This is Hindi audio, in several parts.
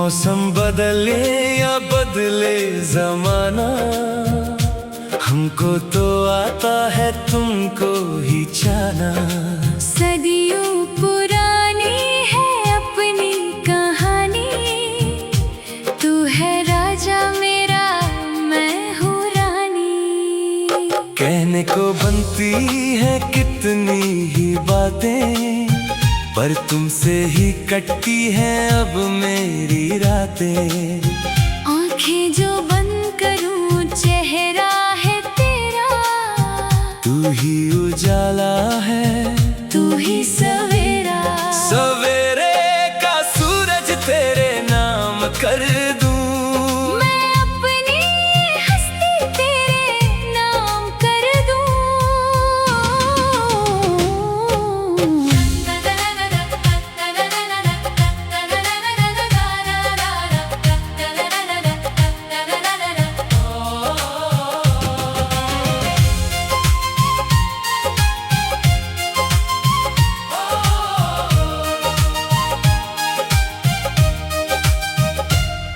मौसम बदले या बदले जमाना, हमको तो आता है तुमको ही जाना। सदियों पुरानी है अपनी कहानी, तू है राजा मेरा मैं हूँ रानी। कहने को बनती है कितनी ही बातें, पर तुमसे ही कटती है अब मेरी रातें। आंखें जो बंद करूं चेहरा है तेरा, तू ही उजाला है तू ही सवेरा। सवेरे का सूरज तेरे नाम कर दूं, मैं अपनी हस्ती तेरे नाम कर दूं।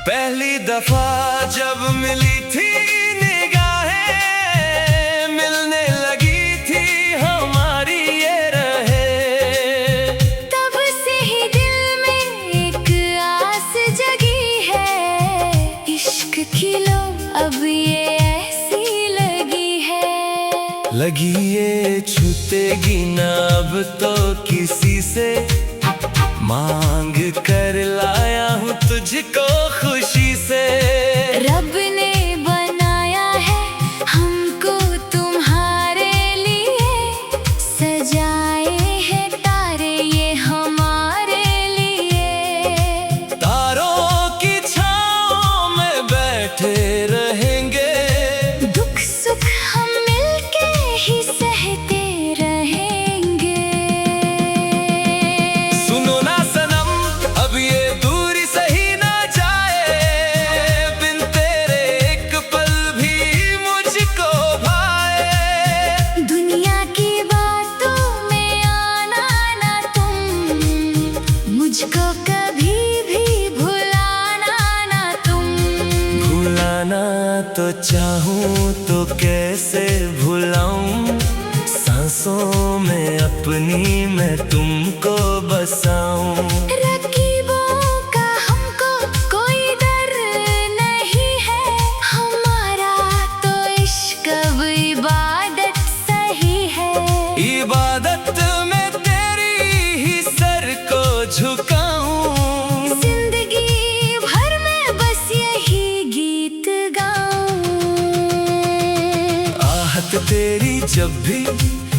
पहली दफा जब मिली थी निगाहें, मिलने लगी थी हमारी ये रहे। तब से ही दिल में एक आस जगी है, इश्क की लो अब ये ऐसी लगी है। लगी ये छूटेगी ना अब तो किसी से, मांग कर लाया हूँ तुझको खुशी से। रब ने बनाया है हमको तुम्हारे लिए, सजाए हैं तारे ये हमारे लिए। तारों की छाँव में बैठे रहेंगे, दुख सुख हम मिलके ही सहते रहेंगे। सुनो ना सनम अब ये दूरी सही ना जाए, बिन तेरे एक पल भी मुझको भाए। दुनिया की बातों में आना ना तुम, मुझको कभी भी भुलाना ना तुम। भुलाना तो चाहूँ तो कैसे भुलाऊं, सांसों में अपनी मैं तुमको बसाऊं। रकीबों का हमको कोई डर नहीं है, हमारा तो इश्क अब इबादत सही है। इबादत में तेरी ही सर को झुकाऊं, जिंदगी भर में बस यही गीत गाऊं। आहट तेरी जब भी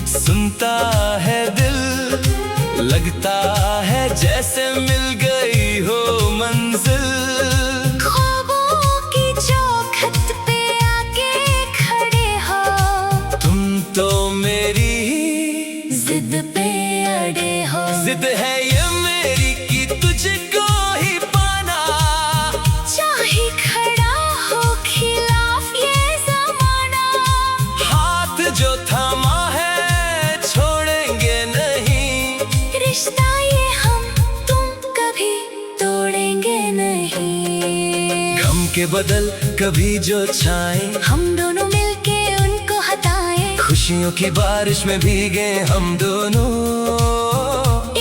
सुनता है दिल, लगता है जैसे मिल गई हो मंजिल। ख्वाबों की चौखट पे आके खड़े हो, तुम तो मेरी ही जिद पे अड़े हो। जिद है ये मेरी कि तुझको ही पाना, चाहे खड़ा हो खिलाफ ये जमाना। हाथ जो थामा है छोड़ेंगे नहीं, रिश्ता ये हम तुम कभी तोड़ेंगे नहीं। गम के बदल कभी जो छाए, हम दोनों मिलके उनको हटाएं। खुशियों की बारिश में भीगे हम दोनों,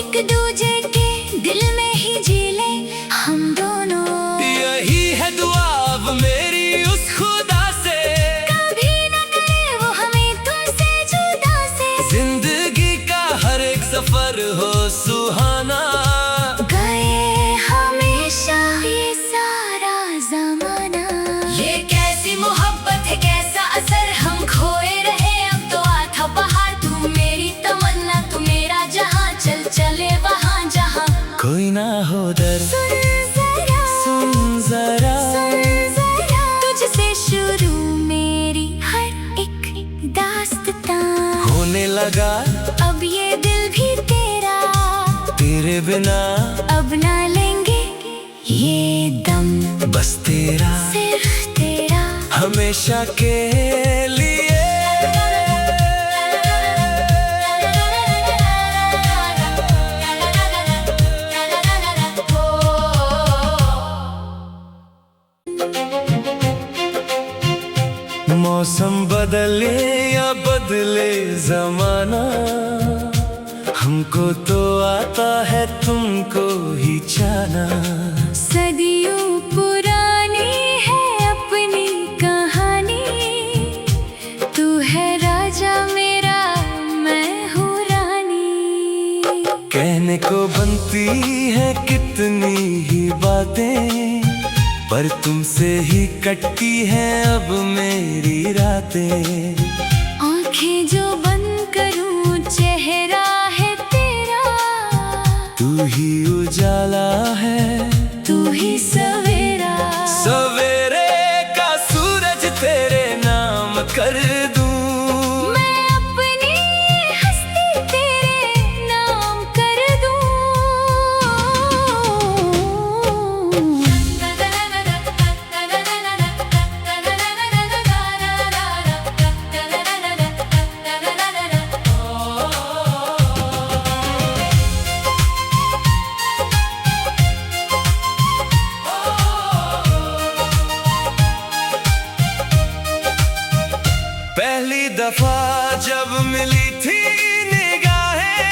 एक दूजे के दिल में ही जी ले हम दोनों। यही है दुआ अब मेरी उस खुदा से, कभी न करे वो हमें तुमसे जुदा से। जिंदगी का हर एक सफर हो सुहाना। गए हमेशा ये सारा जमाना, ये कैसी मोहब्बत है कैसा असर, हम खोए रहे अब तो आता बहार। तू मेरी तमन्ना तू मेरा जहां, चल चले वहां जहां कोई ना हो दर, सुन जरा सुन जरा, सुन जरा, तुझसे शुरू मेरी हर एक दास्तां। होने लगा अब ये दिल भी तेरा, तेरे बिना अब ना लेंगे ये दम। बस तेरा सिर्फ तेरा हमेशा के लिए। मौसम बदले या बदले जमाना, हमको तो आता है तुमको ही जाना। सदियों पुरानी है अपनी कहानी, तू है राजा मेरा मैं हूँ रानी। कहने को बनती है कितनी ही बातें, पर तुमसे ही कटती है अब मेरी रातें। आंखें जो बंद करूं चेहरा है तेरा, तू ही उजाला है तू ही सवेरा। सवेरे का सूरज तेरे नाम कर दूं, मैं अपनी हस्ती तेरे नाम कर दूं। पहली दफा जब मिली थी निगाहें,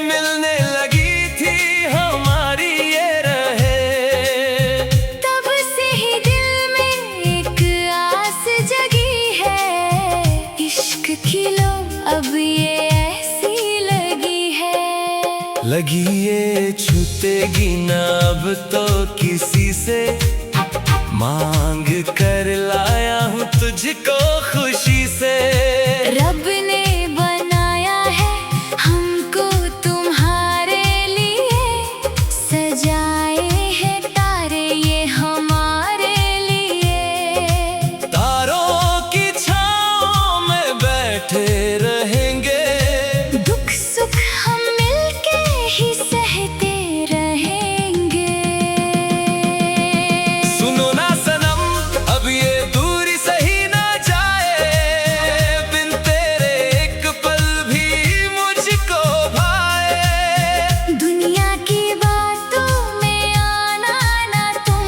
मिलने लगी थी हमारी ये रहे। तब से ही दिल में एक आस जगी है, इश्क की लो अब ये ऐसी लगी है। लगी ये छूटेगी ना अब तो किसी से, मांग कर लाया हूँ तुझको खुशी से। रब ने बनाया है हमको तुम्हारे लिए, सजाए हैं तारे ये हमारे लिए। तारों की छाँव में बैठे रहेंगे, दुख सुख हम मिलके ही सहते रहेंगे। सुनो ना सनम अब ये दूरी सही ना जाए, बिन तेरे एक पल भी मुझको भाए। दुनिया की बातों में आना ना तुम,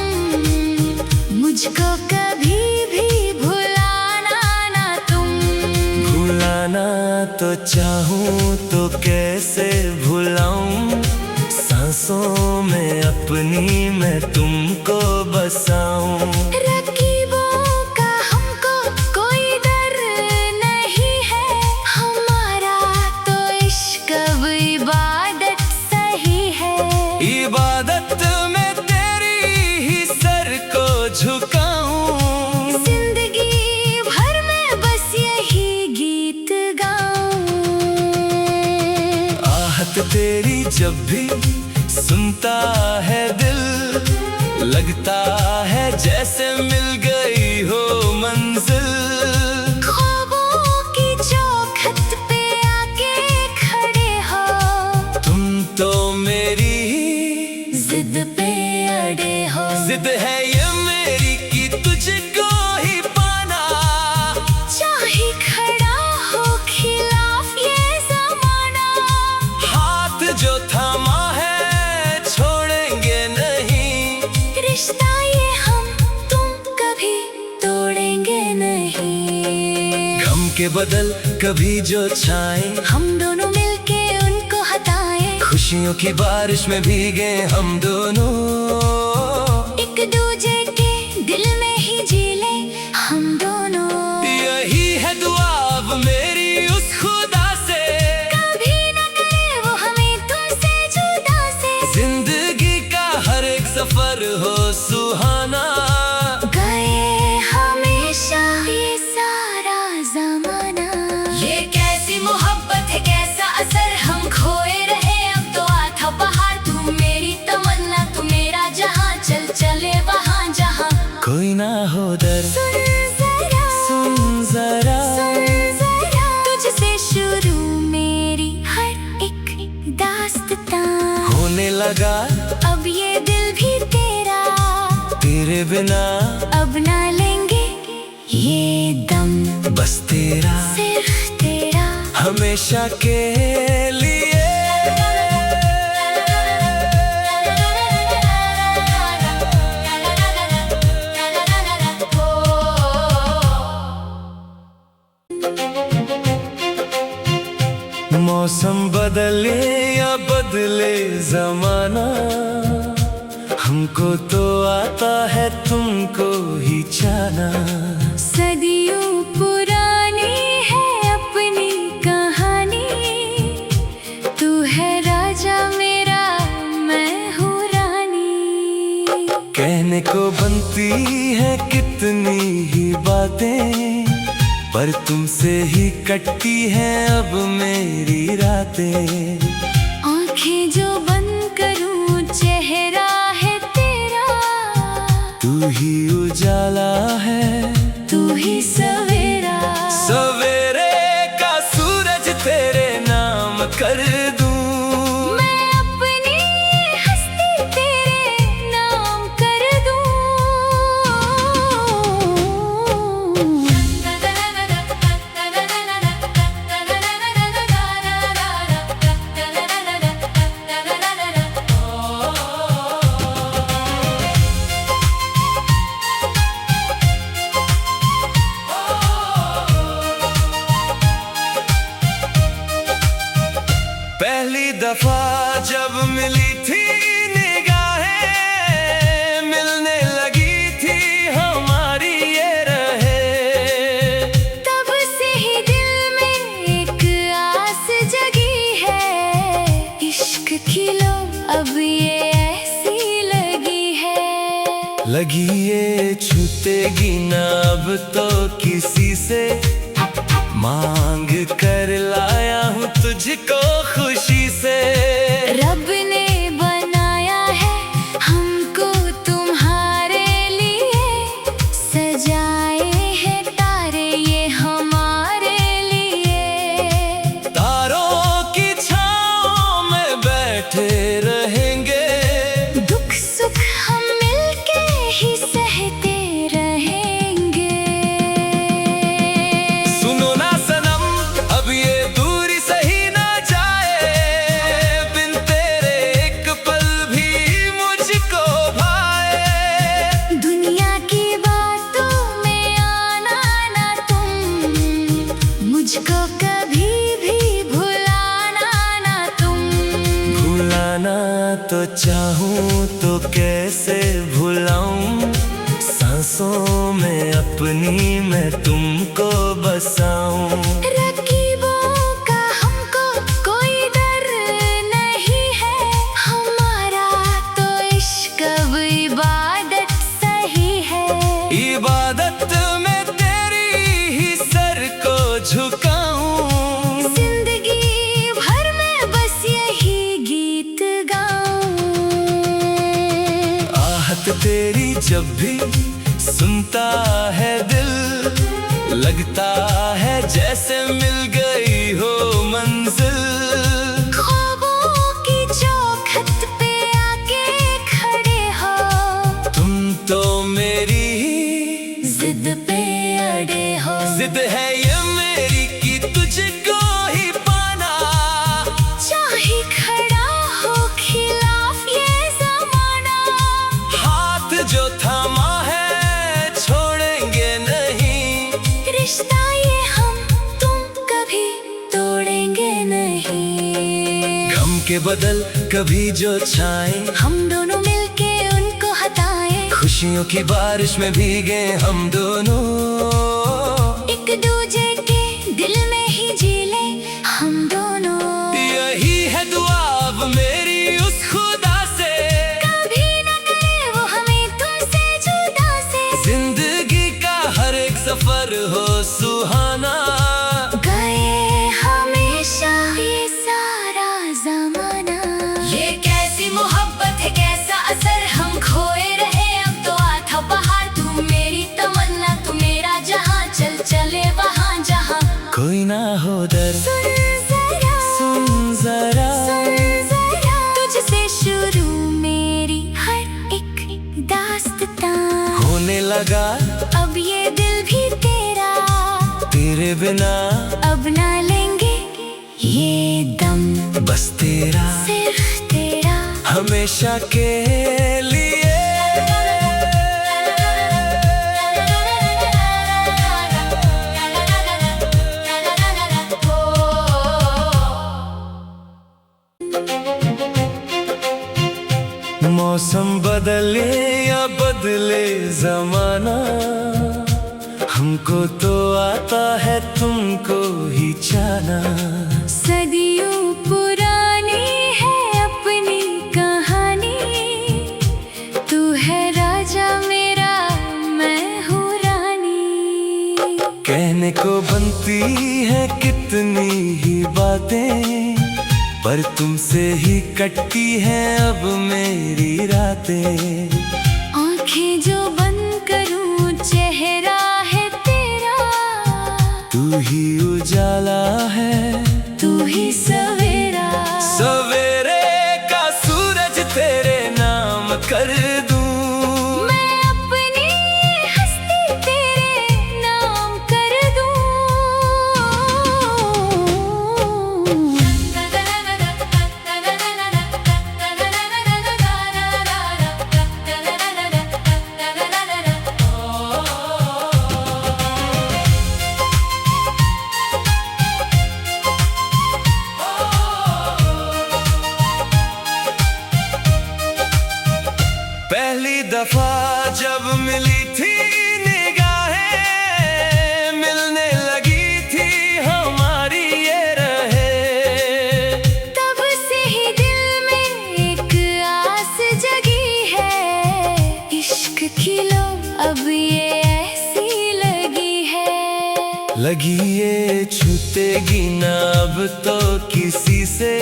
मुझको कभी भी भुलाना ना तुम। भुलाना तो चाहूँ तो कैसे भुलाऊं, सांसों में अपनी मैं तुमको बसाऊं। रकीबों का हमको कोई डर नहीं है, हमारा तो इश्क अब इबादत सही है। इबादत में तेरी ही सर को झुकाऊं, जिंदगी भर में बस यही गीत गाऊं। आहट तेरी जब भी सुनता है दिल, लगता है जैसे मिल गई हो मंजिल। ख्वाबों की चौखट पे आके खड़े हो, तुम तो मेरी ही जिद पे अड़े हो। जिद है ये मेरी कि तुझको ही पाना, चाहे खड़ा हो खिलाफ ये जमाना। हाथ जो थामा है छोड़ेंगे नहीं, रिश्ता ये हम तुम कभी तोड़ेंगे नहीं। गम के बदल कभी जो छाए, हम दोनों मिलके उनको हटाएं। खुशियों की बारिश में भीगे हम दोनों, एक दूजे के दिल में ही जी ले हम दोनों। यही है दुआ अब मेरी उस खुदा से, कभी न करे वो हमें तुमसे जुदा से। जिंदगी का हर एक सफर हो सुहाना। गए हमेशा ये सारा जमाना, ये कैसी मोहब्बत है कैसा असर, हम खोए रहे अब तो आधा पहाड़। तू मेरी तमन्ना तू मेरा जहां, चल चले वहां जहां कोई ना हो दर, सुन जरा सुन जरा, सुन जरा, तुझसे शुरू मेरी हर एक दास्तां। होने लगा अब ये दिल भी तेरा, तेरे बिना अब ना लेंगे ये दम। बस तेरा सिर्फ तेरा हमेशा के लिए। जमाना, हमको तो आता है तुमको ही जाना। सदियों पुरानी है अपनी कहानी, तू है राजा मेरा मैं हूँ रानी। कहने को बनती है कितनी ही बातें, पर तुमसे ही कटती है अब मेरी रातें। आंखें जो बंद करूं चेहरा है तेरा, तू ही उजाला है, तू ही सवेरा। सवेरे का सूरज तेरे नाम कर दूं, मैं अपनी हस्ती तेरे नाम कर दूं। पहली दफा जब मिली थी निगाहें, मिलने लगी थी हमारी ये रहे। तब से ही दिल में एक आस जगी है, इश्क की लो अब ये ऐसी लगी है। लगी ये छूटेगी ना अब तो किसी से, मांग कर लाया हूँ तुझको खुशी से। रब ने बनाया है हमको तुम्हारे लिए, सजाए हैं तारे ये हमारे लिए। तारों की छाँव में बैठे रहेंगे, दुख सुख हम मिलके ही सहते रहेंगे। सुनो ना सनम अब ये दूरी सही ना जाए, बिन तेरे एक पल भी मुझको भाए। दुनिया की बातों में आना ना तुम, मुझको कभी भी भुलाना ना तुम। भुलाना तो चाहूँ तो कैसे भुलाऊं, सांसों में अपनी मैं तुमको बसाऊं। रकीबों का हमको कोई डर नहीं है, हमारा तो इश्क अब इबादत सही है। इबादत में तेरी ही सर को झुकाऊं, जिंदगी भर में बस यही गीत गाऊं। आहट तेरी जब भी सुनता है दिल, लगता है जैसे मिल गई हो मंजिल। ख्वाबों की चौखट पे आके खड़े हो, तुम तो मेरी ही जिद पे अड़े हो। जिद है ये मेरी कि तुझको ही पाना, चाहे खड़ा हो खिलाफ ये जमाना। हाथ जो थामा है छोड़ेंगे नहीं, रिश्ता ये हम तुम कभी तोड़ेंगे नहीं। गम के बदल कभी जो छाए, हम दोनों मिलके उनको हटाएं। खुशियों की बारिश में भीगे हम दोनों, एक दूजे के दिल में ही जी ले हम दोनों। यही है दुआ अब मेरी उस खुदा से, कभी न करे वो हमें तुमसे जुदा से। जिंदगी का हर एक सफर हो सुहाना। गए हमेशा ये सारा जमाना, ये कैसी मोहब्बत है कैसा असर, हम खोए रहे अब तो आता बहार। तू मेरी तमन्ना तू मेरा जहां, चल चले वहां जहां। कोई ना हो दर, सुन जरा सुन जरा, सुन जरा, तुझसे शुरू मेरी हर एक दास्तां। होने लगा अब ये दिल भी तेरा, तेरे बिना अब ना लेंगे ये दम। बस तेरा, सिर्फ तेरा, हमेशा के लिए। मौसम बदले या बदले जमाना, हमको तो आता है तुमको ही जाना। सदियों पुरानी है अपनी कहानी, तू है राजा मेरा मैं हूँ रानी। कहने को बनती है कितनी ही बातें, पर तुमसे ही कटती है अब मेरी रातें। आंखें जो बंद करूं चेहरा है तेरा, तू ही उजाला है तू ही सवेरा। सवेरे का सूरज तेरे नाम कर दूं, मैं अपनी हस्ती तेरे नाम कर दूं। पहली दफा जब मिली थी निगाहें, मिलने लगी थी हमारी ये रहे। तब से ही दिल में एक आस जगी है, इश्क खिलो अब ये ऐसी लगी है। लगी ये छूटेगी ना अब तो किसी से,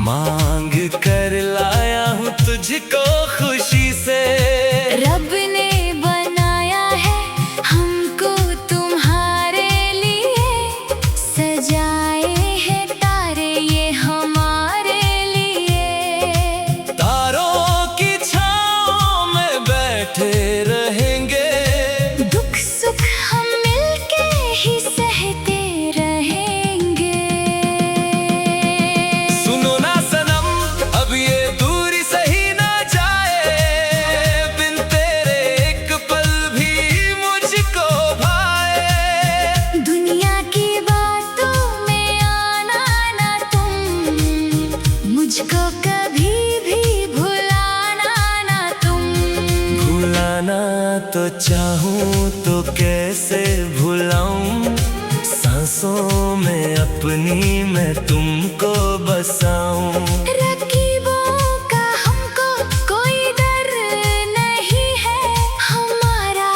मांग कर लाया हूँ तुझको खुशी से। रब ने बनाया है हमको तुम्हारे लिए, सजाए हैं तारे ये हमारे लिए। तारों की छाँव में बैठे रहेंगे, दुख सुख हम मिलके ही सहते रहेंगे। सुनो ना सनम अब ये दूरी सही ना जाए, बिन तेरे एक पल भी मुझको भाए। दुनिया की बातों में आना ना तुम, मुझको कभी भी भुलाना ना तुम। भुलाना तो चाहूँ तो कैसे भुलाऊं, सांसों में अपनी मैं तुमको बसाऊं। रकीबों का हमको कोई डर नहीं है, हमारा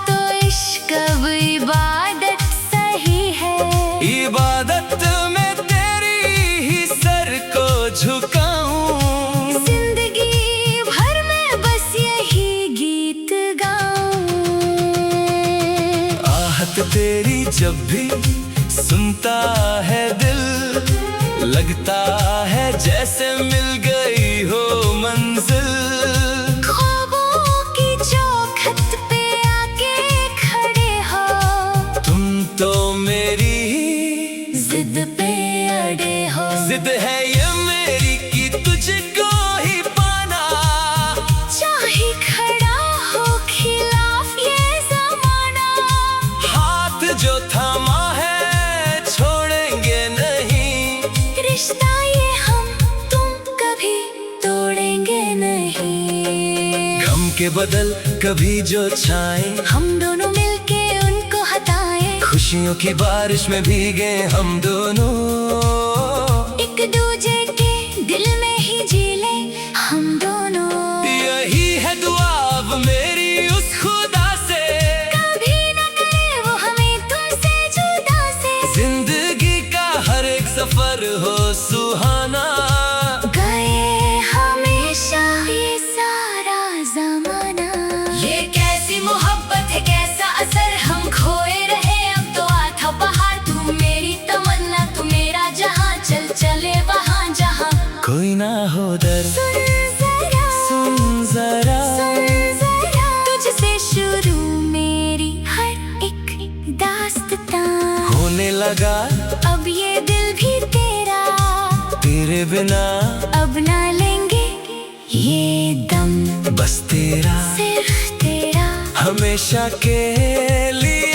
तो इश्क अब इबादत सही है। इबादत में तेरी ही सर को झुकाऊं, जिंदगी भर में बस यही गीत गाऊं। आहट तेरी जब भी सुनता है दिल, लगता है जैसे मिल गई हो मंजिल। ख्वाबों की चौखट पे आके खड़े हो, तुम तो मेरी ही जिद पे अड़े हो। जिद है ये मेरी कि तुझको ही पाना, चाहे खड़ा हो खिलाफ ये जमाना। हाथ जो थामा है छोड़ेंगे नहीं, रिश्ता ये हम तुम कभी तोड़ेंगे नहीं। गम के बदल कभी जो छाए, हम दोनों मिलके उनको हटाएं। खुशियों की बारिश में भीगे हम दोनों, एक दूजे के दिल में ही जी ले हम दोनों। यही है दुआ अब मेरी उस खुदा से, कभी न करे वो हमें तुमसे जुदा से। जिंदगी का हर एक सफर हो सुहाना। गए हमेशा ये सारा जमाना, ये कैसी मोहब्बत है कैसा असर, हम खोए रहे अब तो आता बहार। तू मेरी तमन्ना तू मेरा जहां, चल चले वहां जहां कोई ना हो दर, सुन जरा सुन जरा, सुन जरा, तुझसे शुरू मेरी हर एक दास्तां। होने लगा अब ये दिल भी तेरा, तेरे बिना अब ना लेंगे ये दम। बस तेरा सिर्फ तेरा हमेशा के लिए।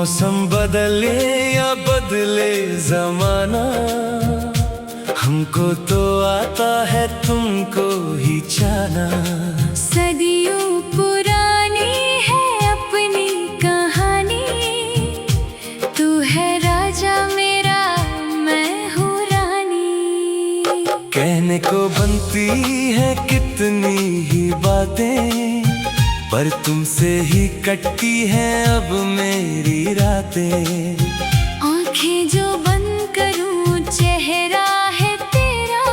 मौसम बदले या बदले जमाना, हमको तो आता है तुमको ही जाना। सदियों पुरानी है अपनी कहानी, तू है राजा मेरा मैं हूँ रानी। कहने को बनती है कितनी ही बातें, पर तुमसे ही कटती है अब मेरी रातें। आंखें जो बंद करूं चेहरा है तेरा,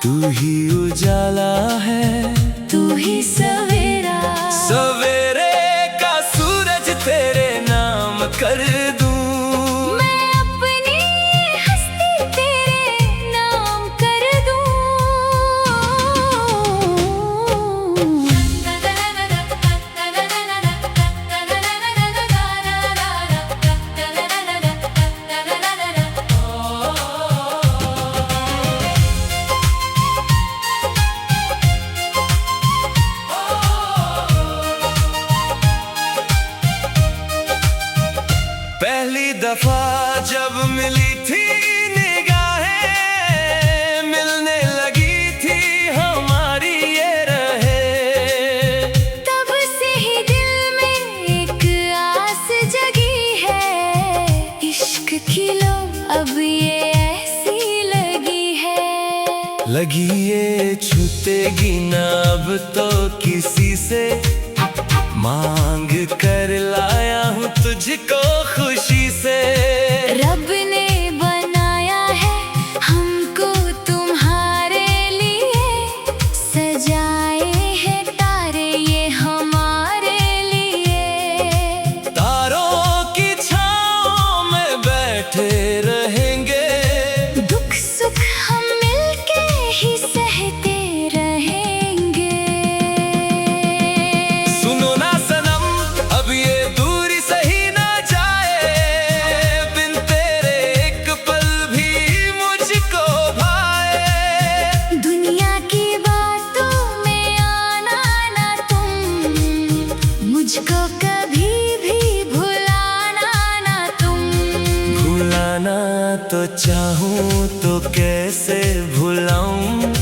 तू ही उजाला है तू ही सवेरा। सवेरे का सूरज तेरे नाम कर दूं, मैं अपनी हस्ती तेरे नाम कर दूं। पहली दफा जब मिली थी निगाहें, मिलने लगी थी हमारी ये रहे। तब से ही दिल में एक आस जगी है, इश्क की लो अब ये ऐसी लगी है। लगी ये छूटेगी ना अब तो किसी से, मांग कर लाया हूँ तुझको खुशी से। रब ने बनाया है हमको तुम्हारे लिए, सजाए हैं तारे ये हमारे लिए। तारों की छाँव में बैठे रहेंगे, दुख सुख हम मिलके ही सहते रहेंगे। सुनो ना सनम अब ये दूरी सही ना जाए, बिन तेरे एक पल भी मुझको भाए। दुनिया की बातों में आना ना तुम, मुझको कभी भी भुलाना ना तुम। भुलाना तो चाहूँ तो कैसे भुलाऊं,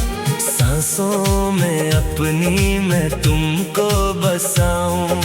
सांसों में अपनी मैं तुमको बसाऊं।